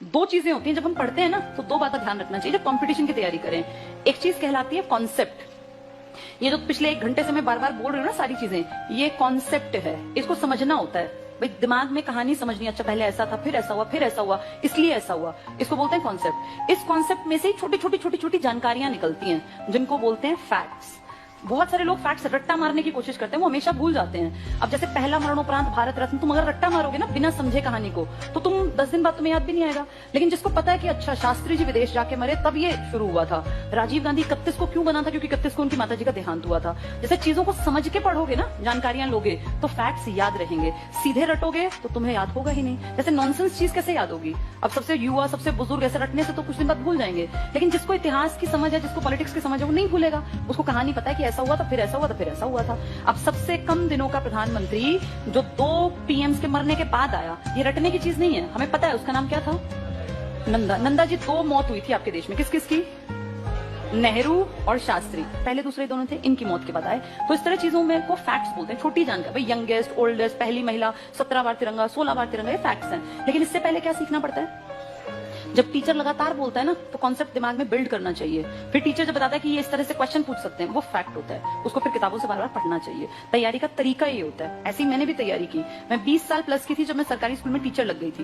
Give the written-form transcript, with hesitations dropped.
दो चीजें होती हैं जब हम पढ़ते हैं ना, तो दो बात का ध्यान रखना चाहिए जब कंपटीशन की तैयारी करें। एक चीज कहलाती है कॉन्सेप्ट। ये जो पिछले 1 घंटे से मैं बार बार बोल रही हूँ ना सारी चीजें, ये कॉन्सेप्ट है, इसको समझना होता है। भाई दिमाग में कहानी समझनी, अच्छा पहले ऐसा था, फिर ऐसा हुआ, फिर ऐसा हुआ, इसलिए ऐसा हुआ, इसको बोलते हैं कॉन्सेप्ट। इस कॉन्सेप्ट में से छोटी छोटी छोटी छोटी जानकारियां निकलती हैं जिनको बोलते हैं फैक्ट्स। बहुत सारे लोग फैक्ट्स रट्टा मारने की कोशिश करते हैं, वो हमेशा भूल जाते हैं। अब जैसे पहला मरणोपरांत भारत रत्न, तुम अगर रट्टा मारोगे ना बिना समझे कहानी को, तो तुम 10 दिन बाद तुम्हें याद भी नहीं आएगा। लेकिन जिसको पता है कि अच्छा शास्त्री जी विदेश जाके मरे तब ये शुरू हुआ था, राजीव गांधी 31 को क्यों बना था, क्योंकि 31 को उनकी माता जी का देहांत हुआ था। जैसे चीजों को समझ के पढ़ोगे ना, जानकारियां लोगे, तो फैक्ट्स याद रहेंगे। सीधे रटोगे तो तुम्हें याद होगा ही नहीं। जैसे नॉनसेंस चीज कैसे याद होगी? अब सबसे युवा, सबसे बुजुर्ग ऐसे रटने से तो कुछ दिन बाद भूल जाएंगे। लेकिन जिसको इतिहास की समझ है, जिसको पॉलिटिक्स की समझ है, वो नहीं भूलेगा। उसको कहानी पता है कि ऐसा हुआ था, फिर ऐसा हुआ था, फिर ऐसा हुआ था। अब सबसे कम दिनों का प्रधानमंत्री जो 2 पीएम्स के मरने के बाद आया, ये रटने की चीज नहीं है, हमें पता है उसका नाम क्या था, नंदा। नंदा जी 2 मौत हुई थी आपके देश में, किस किस की? नेहरू और शास्त्री, पहले दूसरे दोनों थे, इनकी मौत के बाद आए। तो इस तरह चीजों में को फैक्ट्स बोलते हैं, छोटी जानकारी। भाई यंगेस्ट, ओल्डेस्ट, पहली महिला, 17 बार तिरंगा, 16 बार तिरंगा, ये फैक्ट्स हैं। लेकिन इससे पहले क्या सीखना पड़ता है? जब टीचर लगातार बोलता है ना, तो कॉन्सेप्ट दिमाग में बिल्ड करना चाहिए। फिर टीचर जब बताता है कि ये इस तरह से क्वेश्चन पूछ सकते हैं, वो फैक्ट होता है। उसको फिर किताबों से बार बार पढ़ना चाहिए। तैयारी का तरीका ये होता है। ऐसी मैंने भी तैयारी की। मैं 20 साल प्लस की थी जब मैं सरकारी स्कूल में टीचर लग गई थी।